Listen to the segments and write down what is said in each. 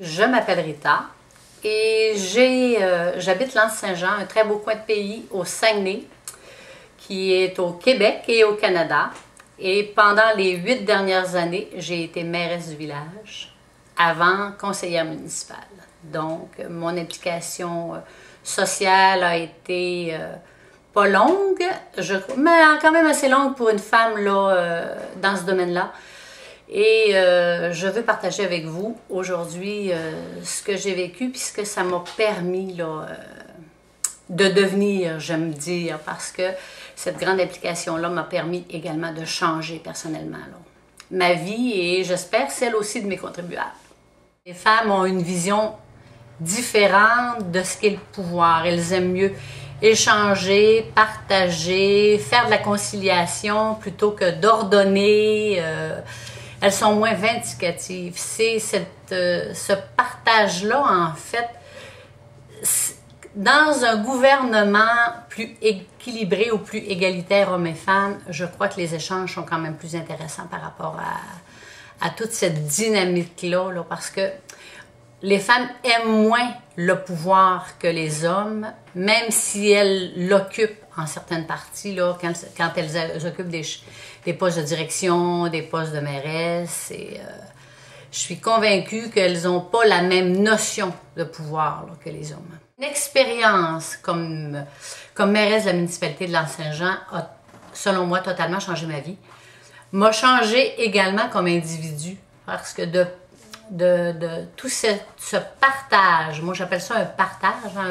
Je m'appelle Rita et j'habite l'Anse-Saint-Jean, un très beau coin de pays au Saguenay, qui est au Québec et au Canada. Et pendant les 8 dernières années, j'ai été mairesse du village, avant conseillère municipale. Donc, mon implication sociale a été pas longue, mais quand même assez longue pour une femme là, dans ce domaine-là. Et je veux partager avec vous aujourd'hui ce que j'ai vécu puis ce que ça m'a permis là, de devenir, j'aime dire, parce que cette grande implication-là m'a permis également de changer personnellement là, ma vie et j'espère celle aussi de mes contribuables. Les femmes ont une vision différente de ce qu'est le pouvoir. Elles aiment mieux échanger, partager, faire de la conciliation plutôt que d'ordonner. Elles sont moins vindicatives. C'est ce partage-là, en fait, dans un gouvernement plus équilibré ou plus égalitaire hommes et femmes, je crois que les échanges sont quand même plus intéressants par rapport à toute cette dynamique-là, là, parce que les femmes aiment moins le pouvoir que les hommes, même si elles l'occupent en certaines parties, là, quand elles occupent des postes de direction, des postes de mairesse. Et, je suis convaincue qu'elles n'ont pas la même notion de pouvoir là, que les hommes. Une expérience comme mairesse de la municipalité de l'Anse-Saint-Jean a, selon moi, totalement changé ma vie. M'a changé également comme individu, parce que de tout ce partage, moi j'appelle ça un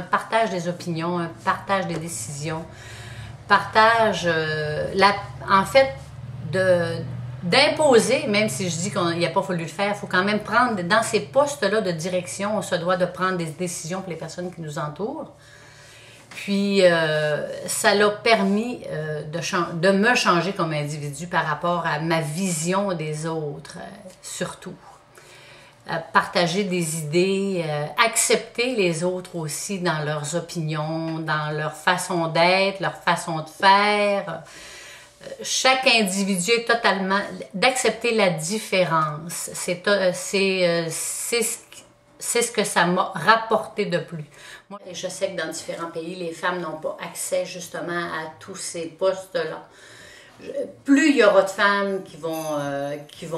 partage des opinions, un partage des décisions, partage, en fait, d'imposer, même si je dis qu'il n'a pas fallu le faire, il faut quand même prendre, dans ces postes-là de direction, on se doit de prendre des décisions pour les personnes qui nous entourent. Puis, ça l'a permis de me changer comme individu par rapport à ma vision des autres, surtout. Partager des idées, accepter les autres aussi dans leurs opinions, dans leur façon d'être, leur façon de faire. Chaque individu est totalement... d'accepter la différence. C'est ce que ça m'a rapporté de plus. Moi, je sais que dans différents pays, les femmes n'ont pas accès justement à tous ces postes-là. Plus il y aura de femmes qui vont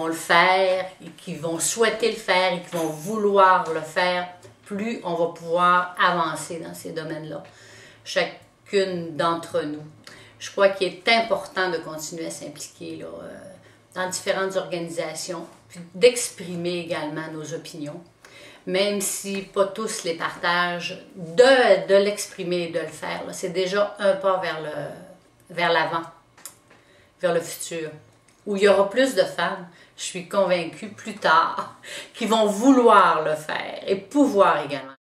le faire, et qui vont souhaiter le faire et qui vont vouloir le faire, plus on va pouvoir avancer dans ces domaines-là, chacune d'entre nous. Je crois qu'il est important de continuer à s'impliquer là, dans différentes organisations, puis d'exprimer également nos opinions, même si pas tous les partagent, de l'exprimer et de le faire. C'est déjà un pas vers l'avant. Vers le futur, où il y aura plus de femmes, je suis convaincue plus tard, qui vont vouloir le faire et pouvoir également.